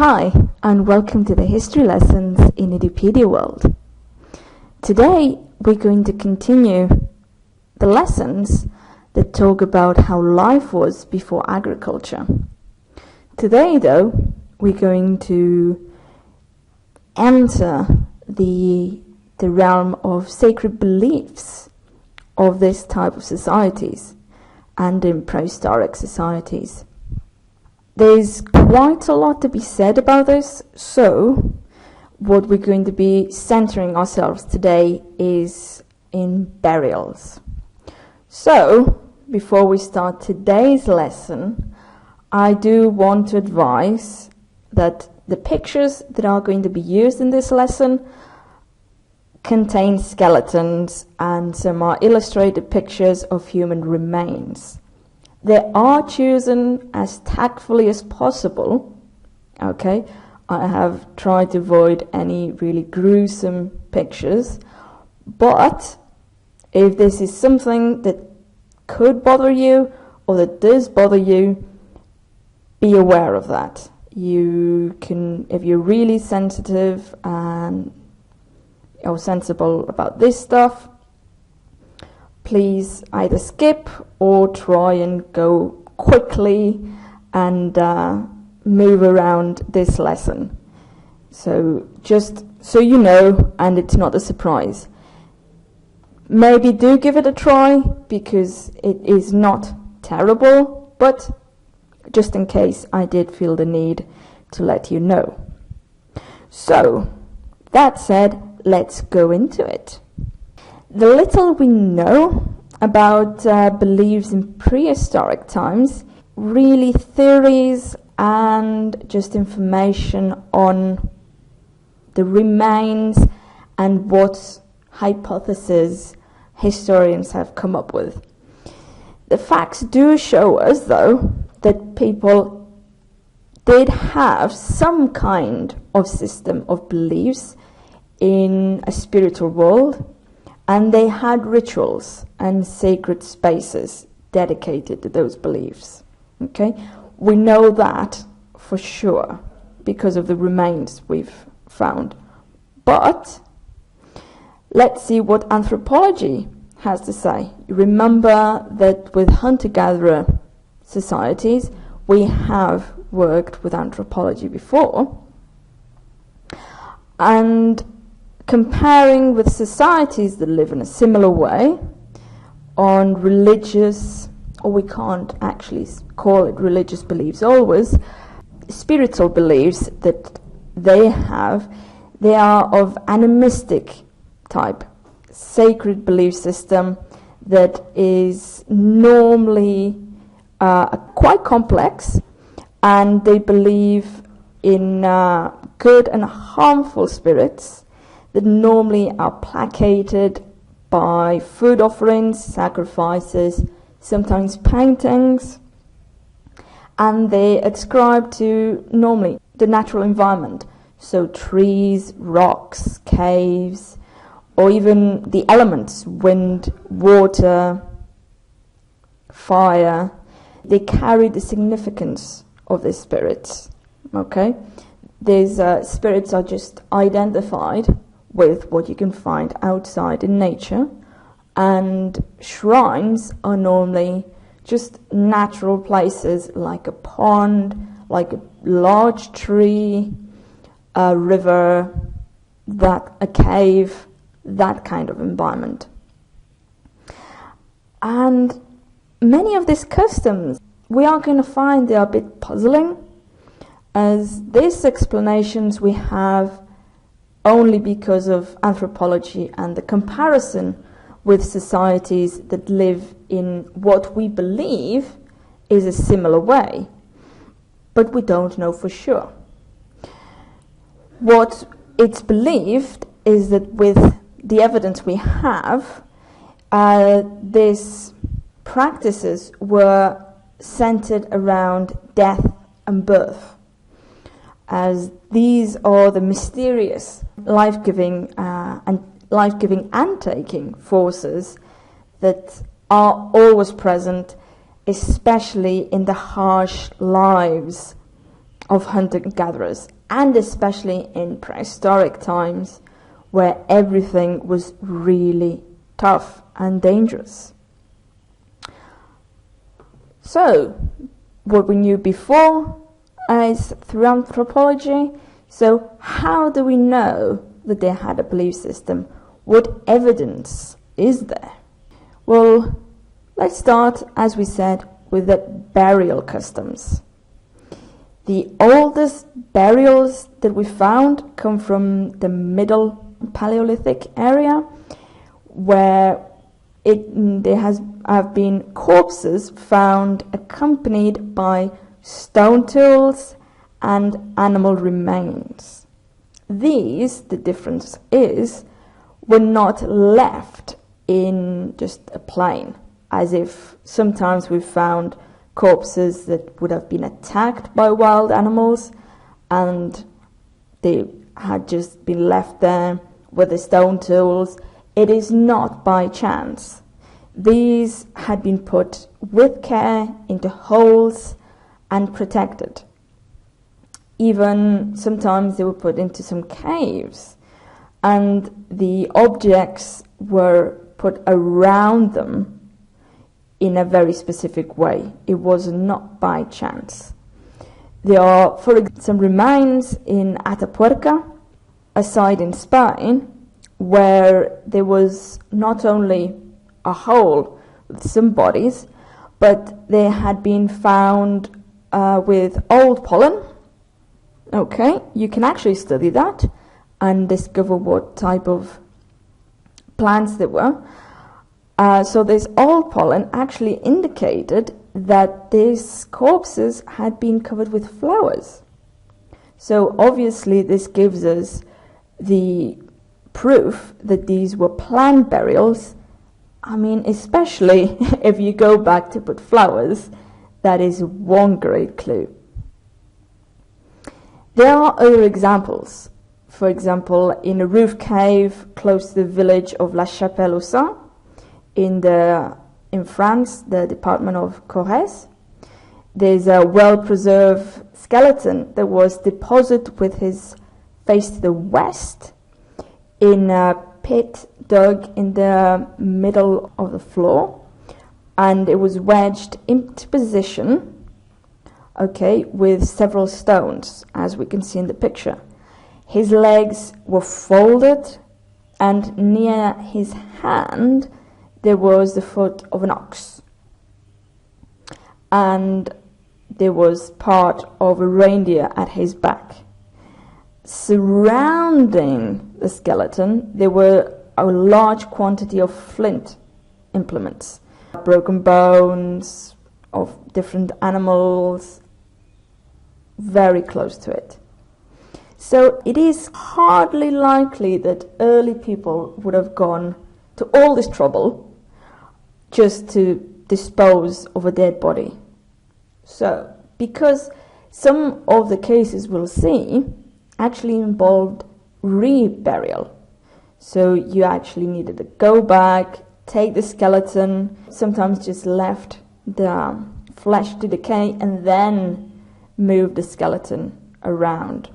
Hi, and welcome to the history lessons in Edupedia World. Today, we're going to continue the lessons that talk about how life was before agriculture. Today, though, we're going to enter the realm of sacred beliefs of this type of societies and in prehistoric societies. There's quite a lot to be said about this, so what we're going to be centering ourselves today is in burials. So, before we start today's lesson, I do want to advise that the pictures that are going to be used in this lesson contain skeletons and some are illustrated pictures of human remains. They are chosen as tactfully as possible, okay? I have tried to avoid any really gruesome pictures, but if this is something that could bother you or that does bother you, be aware of that. You can, if you're really sensitive and or sensible about this stuff, please either skip or try and go quickly and move around this lesson. So just so you know, and it's not a surprise. Maybe do give it a try because it is not terrible, but just in case I did feel the need to let you know. So, that said, let's go into it. The little we know about beliefs in prehistoric times, really theories and just information on the remains and what hypotheses historians have come up with. The facts do show us, though, that people did have some kind of system of beliefs in a spiritual world, and they had rituals and sacred spaces dedicated to those beliefs. Okay? We know that for sure because of the remains we've found. But let's see what anthropology has to say. Remember that with hunter-gatherer societies, we have worked with anthropology before. And comparing with societies that live in a similar way on religious, or we can't actually call it religious beliefs always, spiritual beliefs that they have, they are of animistic type, sacred belief system that is normally quite complex, and they believe in good and harmful spirits that normally are placated by food offerings, sacrifices, sometimes paintings, and they ascribe to normally the natural environment, so trees, rocks, caves, or even the elements, wind, water, fire. They carry the significance of these spirits, okay? These spirits are just identified with what you can find outside in nature, and shrines are normally just natural places like a pond, like a large tree, a river, a cave, that kind of environment. And many of these customs we are going to find they are a bit puzzling, as these explanations we have only because of anthropology and the comparison with societies that live in what we believe is a similar way, but we don't know for sure. What it's believed is that with the evidence we have, these practices were centered around death and birth, as these are the mysterious life-giving and taking forces that are always present, especially in the harsh lives of hunter-gatherers, and especially in prehistoric times where everything was really tough and dangerous. So, what we knew before is through anthropology. So how do we know that they had a belief system? What evidence is there? Well, let's start, as we said, with the burial customs. The oldest burials that we found come from the Middle Paleolithic area, where there have been corpses found accompanied by stone tools and animal remains. These, the difference is, were not left in just a plain, as if sometimes we've found corpses that would have been attacked by wild animals and they had just been left there with the stone tools. It is not by chance. These had been put with care into holes and protected. Even sometimes they were put into some caves, and the objects were put around them in a very specific way. It was not by chance. There are, for example, some remains in Atapuerca, a site in Spain, where there was not only a hole with some bodies, but they had been found with old pollen. Okay, you can actually study that and discover what type of plants there were. So this old pollen actually indicated that these corpses had been covered with flowers. So obviously this gives us the proof that these were plant burials. I mean, especially if you go back to put flowers, that is one great clue. There are other examples. For example, in a roof cave close to the village of La Chapelle-aux-Saints in France, the department of Corrèze, there's a well-preserved skeleton that was deposited with his face to the west in a pit dug in the middle of the floor, and it was wedged into position, okay, with several stones, as we can see in the picture. His legs were folded, and near his hand there was the foot of an ox, and there was part of a reindeer at his back. Surrounding the skeleton there were a large quantity of flint implements, broken bones of different animals very close to it. So it is hardly likely that early people would have gone to all this trouble just to dispose of a dead body. So, because some of the cases we'll see actually involved reburial. So you actually needed to go back, take the skeleton, sometimes just left the flesh to decay, and then move the skeleton around.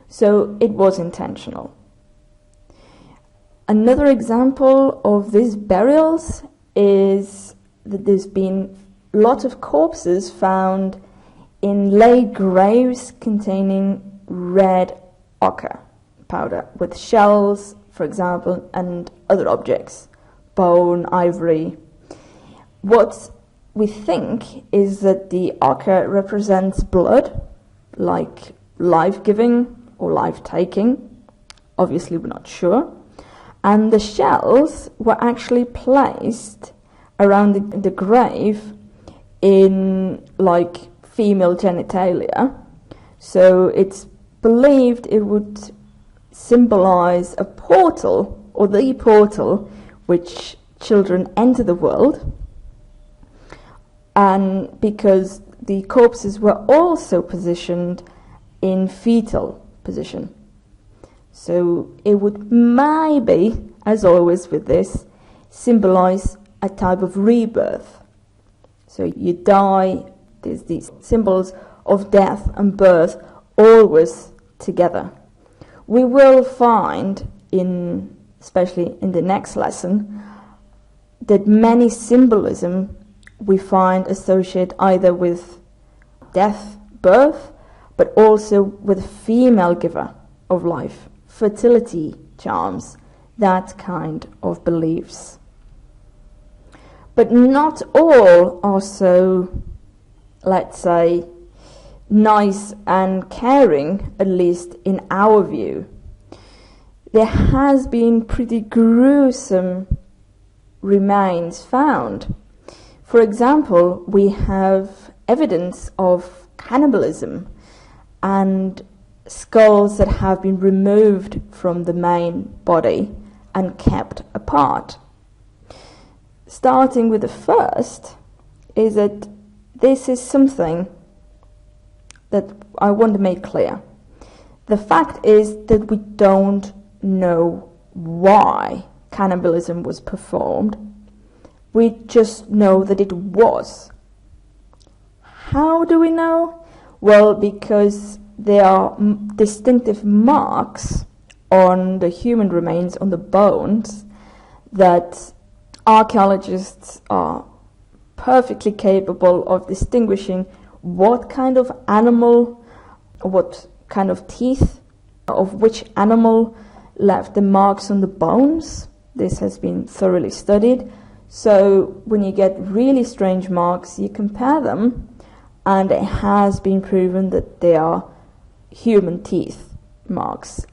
So it was intentional. Another example of these burials is that there's been lots of corpses found in laid graves containing red ochre powder with shells, for example, and other objects, bone, ivory. What we think is that the ochre represents blood, like life-giving or life-taking. Obviously, we're not sure. And the shells were actually placed around the grave in, like, female genitalia. So it's believed it would symbolize a portal, or the portal, which children enter the world. And because the corpses were also positioned in fetal position. So it would maybe, as always with this, symbolize a type of rebirth. So you die, there's these symbols of death and birth always together. We will find, especially in the next lesson, that many symbolism we find associated either with death, birth, but also with female giver of life, fertility charms, that kind of beliefs. But not all are so, let's say, nice and caring, at least in our view. There has been pretty gruesome remains found. For example, we have evidence of cannibalism and skulls that have been removed from the main body and kept apart. Starting with the first is that this is something that I want to make clear. The fact is that we don't know why cannibalism was performed. We just know that it was. How do we know? Well, because there are distinctive marks on the human remains, on the bones, that archaeologists are perfectly capable of distinguishing what kind of animal, what kind of teeth, of which animal left the marks on the bones. This has been thoroughly studied. So when you get really strange marks, you compare them, and it has been proven that they are human teeth marks.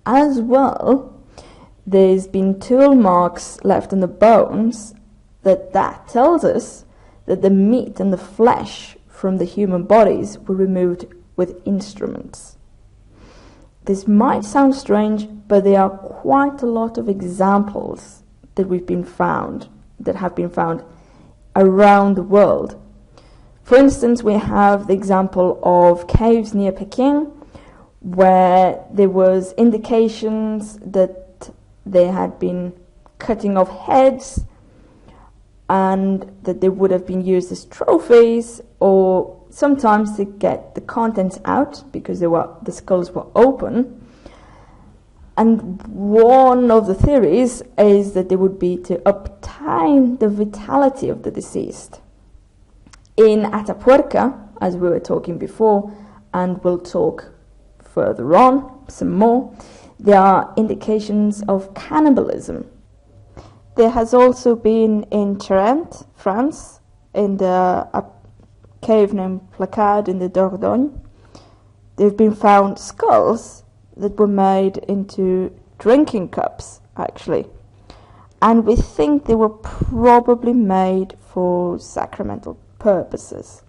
As well, there's been tool marks left on the bones that tells us that the meat and the flesh from the human bodies were removed with instruments. This might sound strange, but there are quite a lot of examples that have been found around the world. For instance, we have the example of caves near Peking, where there was indications that they had been cutting off heads and that they would have been used as trophies, or sometimes to get the contents out because the skulls were open. And one of the theories is that they would be to obtain the vitality of the deceased. In Atapuerca, as we were talking before, and we'll talk further on some more, there are indications of cannibalism. There has also been in Charente, France, in a cave named Placade in the Dordogne, there have been found skulls that were made into drinking cups, actually. And we think they were probably made for sacramental purposes.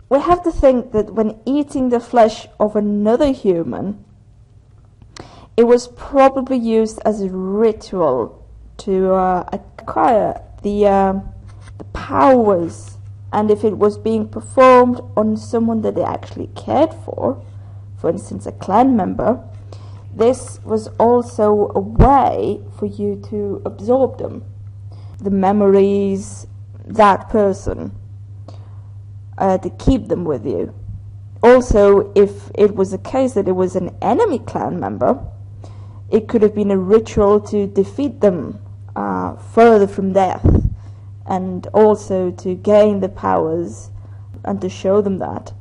We have to think that when eating the flesh of another human, it was probably used as a ritual to acquire the powers, and if it was being performed on someone that they actually cared for instance a clan member, this was also a way for you to absorb them, the memories, that person, to keep them with you. Also, if it was a case that it was an enemy clan member, it could have been a ritual to defeat them further from death, and also to gain the powers and to show them that.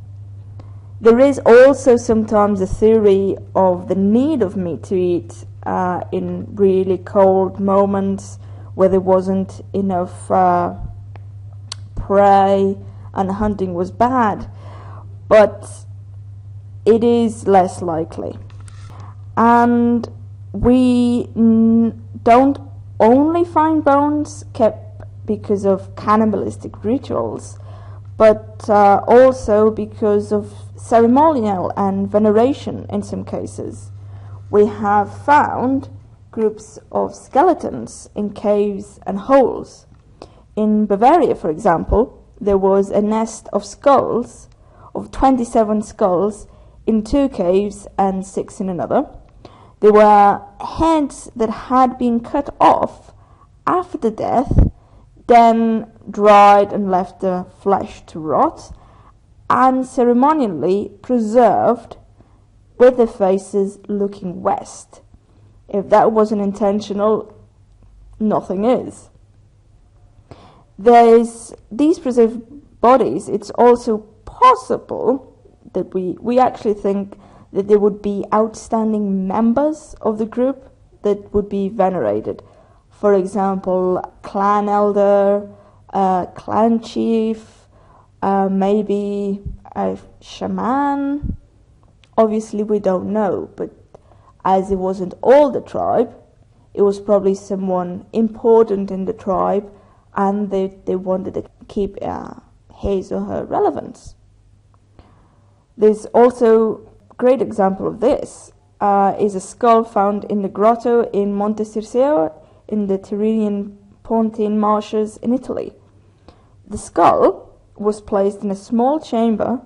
There is also sometimes a theory of the need of meat to eat in really cold moments where there wasn't enough prey and hunting was bad, but it is less likely. And we don't only find bones kept because of cannibalistic rituals, but also because of ceremonial and veneration in some cases. We have found groups of skeletons in caves and holes. In Bavaria, for example, there was a nest of skulls, of 27 skulls, in 2 caves and 6 in another. There were heads that had been cut off after death, then dried and left the flesh to rot, and ceremonially preserved with the faces looking west. If that wasn't intentional, nothing is. These preserved bodies, it's also possible that we actually think that there would be outstanding members of the group that would be venerated. For example, clan elder, clan chief, maybe a shaman. Obviously we don't know, but as it wasn't all the tribe, it was probably someone important in the tribe, and they wanted to keep his or her relevance. There's also a great example of this, is a skull found in the grotto in Monte Circeo in the Tyrrhenian Pontine marshes in Italy. The skull was placed in a small chamber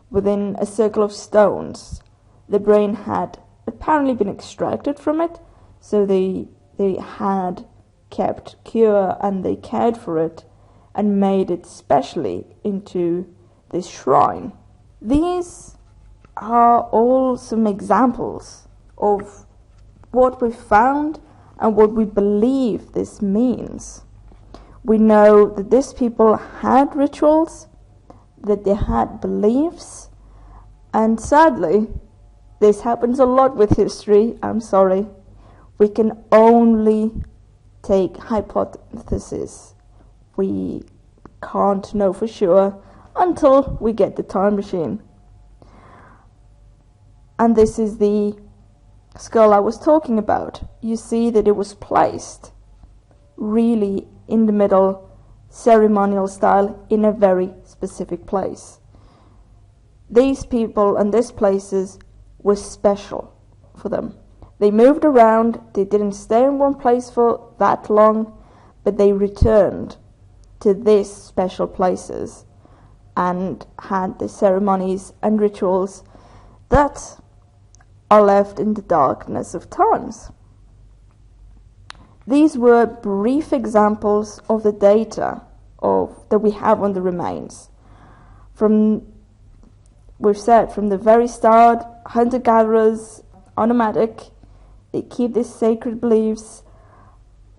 within a circle of stones. The brain had apparently been extracted from it, so they had kept cure and they cared for it and made it specially into this shrine. These are all some examples of what we found and what we believe this means. We know that these people had rituals, that they had beliefs, and sadly, this happens a lot with history, I'm sorry. We can only take hypotheses. We can't know for sure until we get the time machine. And this is the skull I was talking about. You see that it was placed really in the middle, ceremonial style, in a very specific place. These people and these places were special for them. They moved around, they didn't stay in one place for that long, but they returned to these special places and had the ceremonies and rituals that are left in the darkness of times. These were brief examples of the data that we have on the remains. We've said from the very start, hunter-gatherers are nomadic, they keep these sacred beliefs.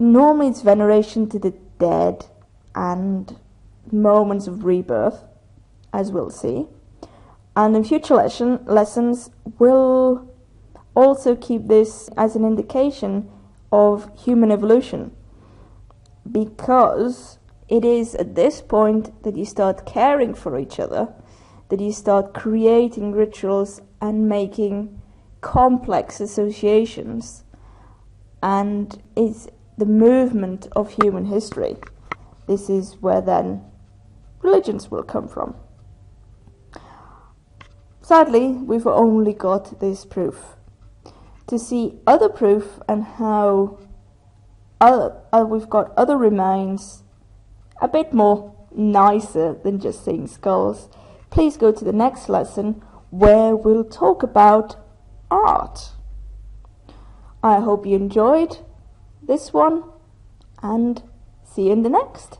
Normally it's veneration to the dead and moments of rebirth, as we'll see. And in future lessons, we'll also keep this as an indication of human evolution, because it is at this point that you start caring for each other, that you start creating rituals and making complex associations, and it's the movement of human history. This is where then religions will come from. Sadly, we've only got this proof. To see other proof and how we've got other remains a bit more nicer than just seeing skulls, please go to the next lesson where we'll talk about art. I hope you enjoyed this one, and see you in the next.